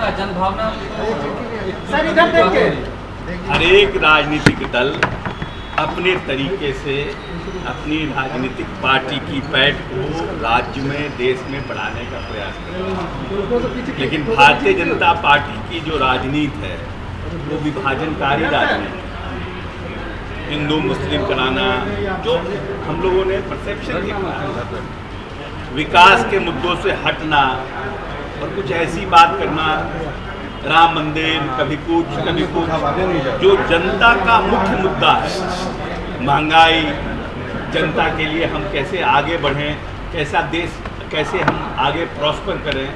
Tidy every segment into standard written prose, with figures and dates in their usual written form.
है जनभावना? सर इधर देखिए, हर एक राजनीतिक दल अपने तरीके से अपनी राजनीतिक पार्टी की पैठ को राज्य में, देश में बढ़ाने का प्रयास करता है। लेकिन भारतीय जनता पार्टी की जो राजनीति है वो विभाजनकारी राजनीति, हिंदू मुस्लिम कराना, जो हम लोगों ने परसेप्शन देखा है, विकास के मुद्दों से हटना और कुछ ऐसी बात करना, राम मंदिर, कभी कुछ जो जनता का मुख्य मुद्दा है, महंगाई, जनता के लिए हम कैसे आगे बढ़ें, कैसा देश, कैसे हम आगे प्रॉस्पर करें,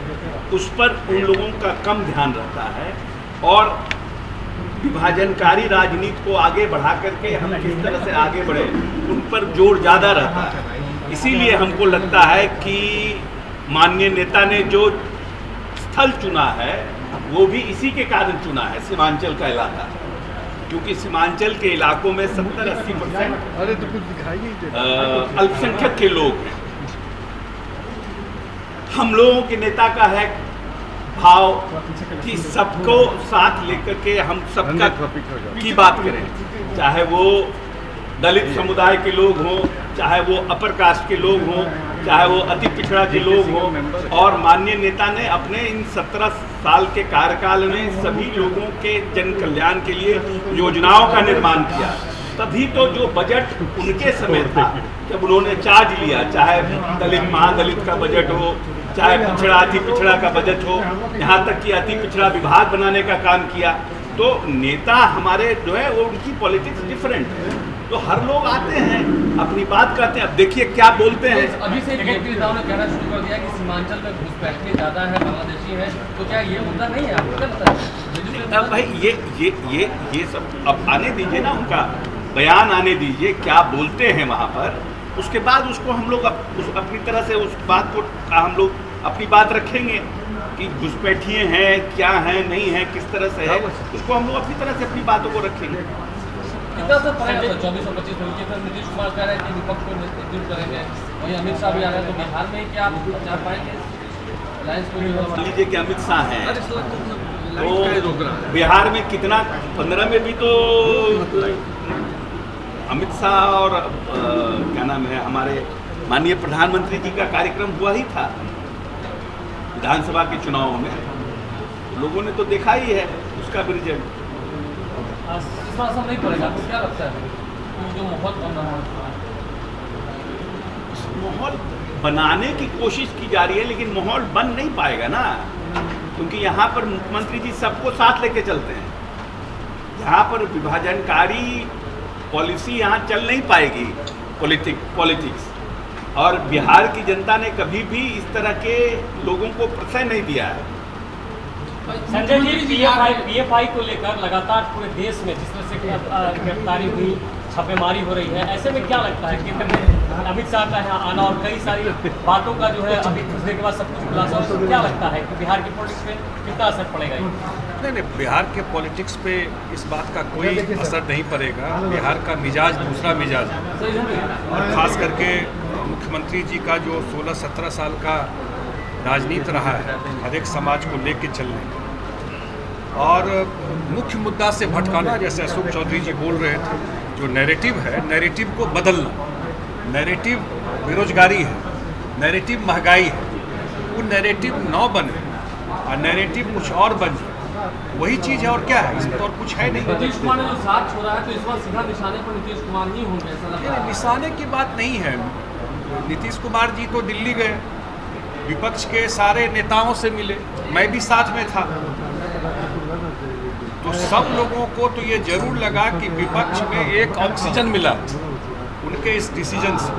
उस पर उन लोगों का कम ध्यान रहता है। और विभाजनकारी राजनीति को आगे बढ़ा करके हम किस तरह से आगे बढ़े, उन पर जोर ज़्यादा रहता है। इसीलिए हमको लगता है कि माननीय नेता ने जो स्थल चुना है वो भी इसी के कारण चुना है, सीमांचल का इलाका, क्योंकि सीमांचल के इलाकों में 70-80% अल्पसंख्यक के लोग हैं। हम लोगों के नेता का है भाव कि सबको साथ लेकर के हम सबका की बात करें, चाहे वो दलित समुदाय के लोग हों, चाहे वो अपर कास्ट के लोग हों, चाहे वो अति पिछड़ा के लोग हों। और माननीय नेता ने अपने इन 17 साल के कार्यकाल में सभी लोगों के जन कल्याण के लिए योजनाओं का निर्माण किया। तभी तो जो बजट उनके समय था, जब उन्होंने चार्ज लिया, चाहे दलित महादलित का बजट हो, चाहे पिछड़ा अति पिछड़ा का बजट हो, यहाँ तक कि अति पिछड़ा विभाग बनाने का काम किया, तो नेता हमारे जो है वो उनकी पॉलिटिक्स डिफरेंट है। तो हर लोग आते हैं, अपनी बात करते हैं। अब देखिए क्या बोलते हैं। अभी से बीजेपी नेताओं ने कहना शुरू कर दिया कि सीमांचल में घुसपैठिए ज़्यादा है, बांग्लादेशी है, तो क्या ये मुद्दा नहीं है? आपको क्या लगता है? अब भाई ये सब अब आने दीजिए ना, उनका बयान आने दीजिए, क्या बोलते हैं वहाँ पर। उसके बाद उसको हम लोग अपनी तरह से उस बात को हम लोग अपनी बात रखेंगे कि घुसपैठिए हैं, क्या है, नहीं है, किस तरह से है, उसको हम लोग अपनी तरह से अपनी बातों को रखेंगे। कितना सर पड़ेगा? 24 और 25 होंगे, फिर नीतीश कुमार कह रहे हैं कि विपक्ष को नेतृत्व करेंगे, वहीं अमित शाह भी आ रहे हैं, तो बिहार में क्या आप जा पाएंगे? मान लीजिए कि अमित शाह हैं, तो बिहार में कितना, 15 में भी तो अमित शाह और क्या नाम है, हमारे माननीय प्रधानमंत्री जी का कार्यक्रम हुआ ही था विधानसभा के चुनावों में। लोगों ने तो देखा ही है उसका भी रिजल्ट। इस बार असर नहीं पड़ेगा, आपको क्या लगता है? जो माहौल बन रहा है, माहौल बनाने की कोशिश की जा रही है, लेकिन माहौल बन नहीं पाएगा ना, क्योंकि यहाँ पर मुख्यमंत्री जी सबको साथ लेके चलते हैं। यहाँ पर विभाजनकारी पॉलिसी यहाँ चल नहीं पाएगी, पॉलिटिक्स। और बिहार की जनता ने कभी भी इस तरह के लोगों को प्रश्रय नहीं दिया है। संजय जी, पीएफआई को लेकर लगातार पूरे देश में जिस तरह से गिरफ्तारी हुई, छापेमारी हो रही है, ऐसे में क्या लगता है केंद्र में अमित शाह का यहाँ आना और कई सारी बातों का जो है अभी कुछ के बाद सब कुछ खुलासा, तो क्या लगता है कि बिहार की पॉलिटिक्स पे कितना असर पड़ेगा? नहीं, बिहार के पॉलिटिक्स पे इस बात का कोई असर नहीं पड़ेगा। बिहार का मिजाज दूसरा मिजाज है, और ख़ास करके मुख्यमंत्री जी का जो 16-17 साल का राजनीति रहा है, हर एक समाज को लेके चलने और मुख्य मुद्दा से भटकाना, जैसे अशोक चौधरी जी बोल रहे थे, जो नैरेटिव है, नैरेटिव को बदलना। नैरेटिव बेरोजगारी है, नैरेटिव महंगाई है, वो नैरेटिव न बने और नैरेटिव कुछ और बन जाए, वही चीज़ है। और क्या है इसमें, तो और कुछ है नहीं। नीतीश कुमार ने जो साथ छोड़ा है, तो इस बार सीधा निशाने पर नीतीश कुमार नहीं होंगे, ऐसा लगता है? निशाने की बात नहीं है। नीतीश कुमार जी तो दिल्ली गए, विपक्ष के सारे नेताओं से मिले, मैं भी साथ में था, तो सब लोगों को तो ये जरूर लगा कि विपक्ष में एक ऑक्सीजन मिला उनके इस डिसीजन से,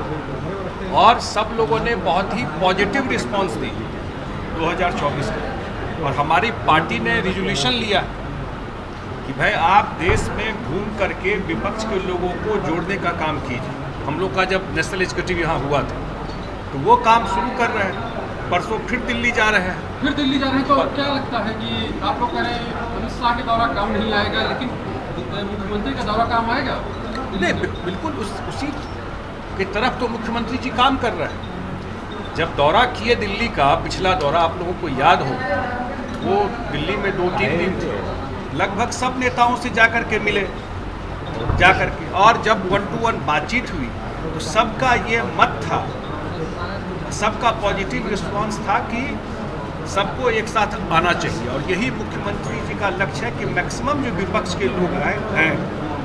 और सब लोगों ने बहुत ही पॉजिटिव रिस्पांस दी 2024 में। और हमारी पार्टी ने रिजोल्यूशन लिया कि भाई आप देश में घूम करके विपक्ष के लोगों को जोड़ने का काम कीजिए। हम लोग का जब नेशनल एग्जीक्यूटिव यहाँ हुआ था, तो वो काम शुरू कर रहे हैं। परसों फिर दिल्ली जा रहे हैं। तो क्या लगता है कि आप लोग कह रहे हैं अमित शाह के दौरा काम नहीं आएगा, लेकिन मुख्यमंत्री का दौरा काम आएगा? नहीं, बिल्कुल उसी की तरफ तो मुख्यमंत्री जी काम कर रहे हैं। जब दौरा किए दिल्ली का, पिछला दौरा आप लोगों को याद हो, वो दिल्ली में 2-3 दिन थे, लगभग सब नेताओं से जाकर के मिले, जाकर के, और जब 1-to-1 बातचीत हुई तो सबका ये मत था, सबका पॉजिटिव रिस्पांस था कि सबको एक साथ आना चाहिए। और यही मुख्यमंत्री जी का लक्ष्य है कि मैक्सिमम जो विपक्ष के लोग हैं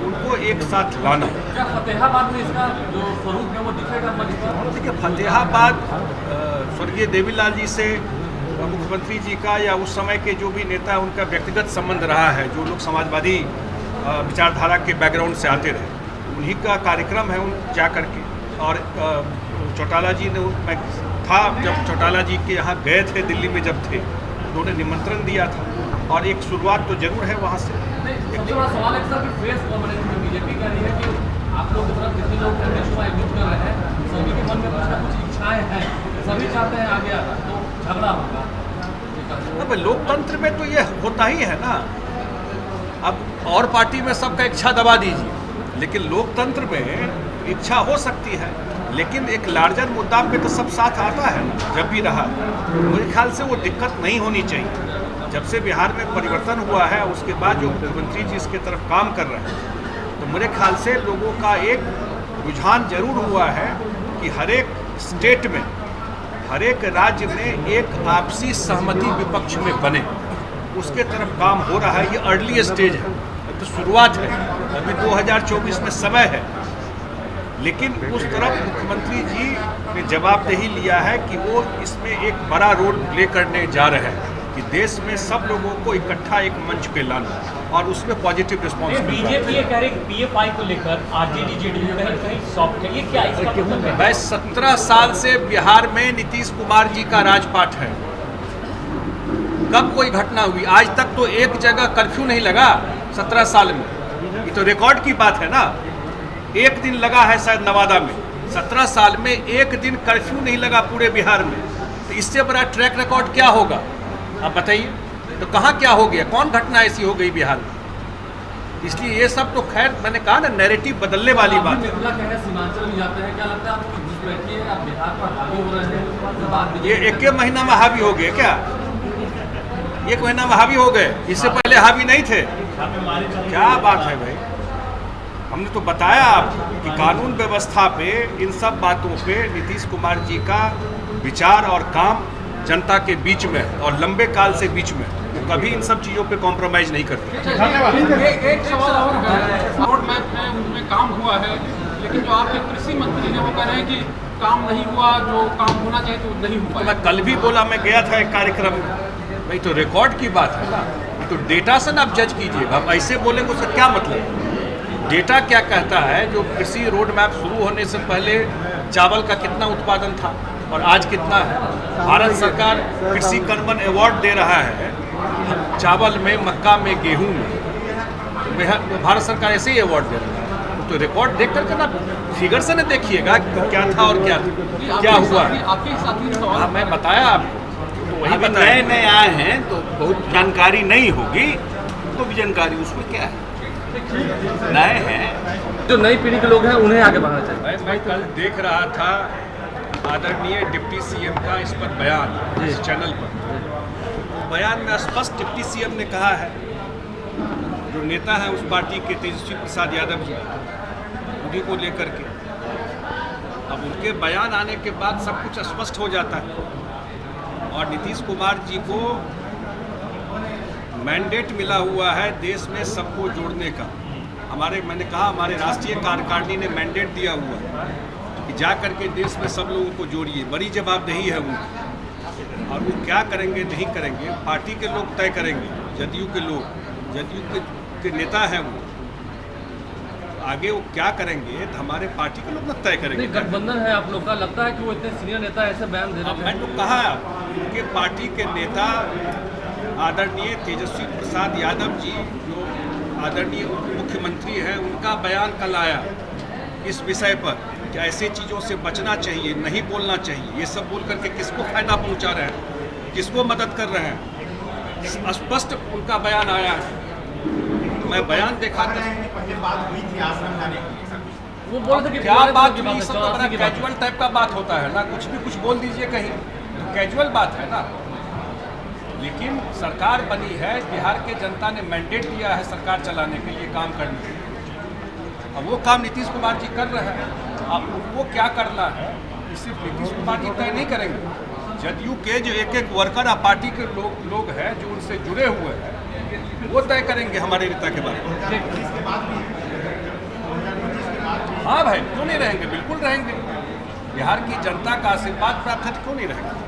उनको एक साथ लाना। क्या फतेहाबाद में इसका जो स्वरूप है वो दिखेगा मंच पर? देखिए, फतेहाबाद स्वर्गीय देवीलाल जी से मुख्यमंत्री जी का या उस समय के जो भी नेता है उनका व्यक्तिगत संबंध रहा है, जो लोग समाजवादी विचारधारा के बैकग्राउंड से आते रहे, उन्हीं का कार्यक्रम है उन जा कर के। और चौटाला जी ने, मैं था जब चौटाला जी के यहाँ गए थे दिल्ली में जब थे, उन्होंने निमंत्रण दिया था और एक शुरुआत तो जरूर है वहाँ से। सबसे बड़ा सवाल है सर कि फेस कॉम्बिनेशन में बीजेपी कह रही है कि आप लोग की तरफ कितने लोग युद्ध कर रहे हैं, सभी के मन में कुछ ना कुछ इच्छाएं हैं, सभी चाहते हैं आगे आना, तो झगड़ा होगा। अब लोकतंत्र में तो ये होता ही है ना। अब और पार्टी में सबका इच्छा दबा दीजिए, लेकिन लोकतंत्र में इच्छा हो सकती है, लेकिन एक लार्जर मुद्दा पे तो सब साथ आता है जब भी रहा। मेरे ख्याल से वो दिक्कत नहीं होनी चाहिए। जब से बिहार में परिवर्तन हुआ है उसके बाद जो मुख्यमंत्री जी इसके तरफ काम कर रहे हैं, तो मेरे ख्याल से लोगों का एक रुझान जरूर हुआ है कि हर एक स्टेट में, हर एक राज्य में एक आपसी सहमति विपक्ष में बने, उसके तरफ काम हो रहा है। ये अर्ली स्टेज है, तो शुरुआत है, अभी 2024 में समय है, लेकिन उस तरफ मुख्यमंत्री जी ने जवाबदेही लिया है कि वो इसमें एक बड़ा रोल प्ले करने जा रहे हैं कि देश में सब लोगों को इकट्ठा एक मंच पे लाना, और उसमें पॉजिटिव रिस्पॉन्स। बीजेपी ये कह रही है PFI को लेकर आरजेडी जेडीयू कहीं सॉफ्ट है, ये क्या इसका मतलब है? भाई 17 साल से बिहार में नीतीश कुमार जी का राजपाट है, कब कोई घटना हुई? आज तक तो एक जगह कर्फ्यू नहीं लगा 17 साल में, ये तो रिकॉर्ड की बात है ना। एक दिन लगा है शायद नवादा में, 17 साल में एक दिन कर्फ्यू नहीं लगा पूरे बिहार में, तो इससे बड़ा ट्रैक रिकॉर्ड क्या होगा आप बताइए? तो कहाँ क्या हो गया, कौन घटना ऐसी हो गई बिहार में? इसलिए ये सब तो खैर मैंने कहा ना, नैरेटिव बदलने वाली बात है। सीमांचल में जाते हैं, क्या लगता है आपको घुसपैठी है, आप बिहार पर हावी हो रहे हैं? ये एक महीना में हावी हो गए क्या? एक महीना में हावी हो गए, इससे पहले हावी नहीं थे? क्या बात है भाई, हमने तो बताया आपको कि कानून व्यवस्था पे, इन सब बातों पे नीतीश कुमार जी का विचार और काम जनता के बीच में और लंबे काल से बीच में, तो कभी इन सब चीज़ों पे कॉम्प्रोमाइज़ नहीं करते। एक सवाल और है, रोड मैप में उनमें काम हुआ है, लेकिन जो आपके कृषि मंत्री हैं वो कह रहे हैं कि काम नहीं हुआ, जो काम होना चाहिए तो नहीं हुआ। मैं कल भी बोला, मैं गया था एक कार्यक्रम में, भाई तो रिकॉर्ड की बात है ना, तो डेटा से ना आप जज कीजिएगा। अब ऐसे बोलेंगे उसका क्या मतलब? डेटा क्या कहता है? जो कृषि रोड मैप शुरू होने से पहले चावल का कितना उत्पादन था और आज कितना है? भारत सरकार कृषि कर्मण अवार्ड दे रहा है चावल में, मक्का में, गेहूं में, भारत सरकार ऐसे ही अवार्ड दे रहा है। तो रिकॉर्ड देख करके ना, फिगर से ना देखिएगा क्या था और क्या हुआ। आपके साथी सवाल मैं बताया आपको, तो वही अभी बताया। नए आए हैं तो बहुत जानकारी नहीं होगी, तो भी जानकारी उसमें क्या है, नए हैं। जो नई पीढ़ी के लोग हैं उन्हें आगे बढ़ाना चाहिए। मैं कल देख रहा था आदरणीय डिप्टी सीएम का इस पर बयान इस चैनल पर। वो बयान में स्पष्ट डिप्टी सीएम ने कहा है, जो नेता हैं उस पार्टी के तेजस्वी प्रसाद यादव जी, उन्हीं को लेकर के, अब उनके बयान आने के बाद सब कुछ स्पष्ट हो जाता है। और नीतीश कुमार जी को मैंडेट मिला हुआ है देश में सबको जोड़ने का। मैंने कहा हमारे राष्ट्रीय कार्यकारिणी ने मैंडेट दिया हुआ है कि जा करके देश में सब लोगों को जोड़िए। बड़ी जवाबदेही है उनकी, और वो क्या करेंगे नहीं करेंगे पार्टी के लोग तय करेंगे, जदयू के लोग, जदयू के नेता हैं वो, आगे वो क्या करेंगे तो हमारे पार्टी के लोग न तय करेंगे। गठबंधन है आप लोग का, लगता है कि वो इतने सीनियर नेता ऐसे बयान दे रहे हैं? मैंने तो कहा उनके पार्टी के नेता आदरणीय तेजस्वी प्रसाद यादव जी, जो आदरणीय मुख्यमंत्री हैं, उनका बयान कल आया इस विषय पर कि ऐसे चीज़ों से बचना चाहिए, नहीं बोलना चाहिए। ये सब बोल करके किसको फायदा पहुंचा रहे हैं, किसको मदद कर रहे हैं? स्पष्ट उनका बयान आया है। मैं बयान देखा था, वो बोल रहे थे कि क्या बात हुई, सब तो बड़ा कैजुअल टाइप का बात होता है ना, कुछ भी कुछ बोल दीजिए कहीं, तो कैजुअल बात है ना। लेकिन सरकार बनी है, बिहार के जनता ने मैंडेट दिया है सरकार चलाने के लिए, काम करने के लिए। अब वो काम नीतीश कुमार जी कर रहे हैं। अब उनको क्या करना है सिर्फ नीतीश कुमार जी तय नहीं करेंगे। जदयू के जो एक एक वर्कर और पार्टी के लोग हैं जो उनसे जुड़े हुए हैं, वो तय करेंगे हमारे नेता के बारे में। हाँ भाई, क्यों नहीं रहेंगे, बिल्कुल रहेंगे। बिहार की जनता का आशीर्वाद प्राप्त क्यों नहीं रहेंगे।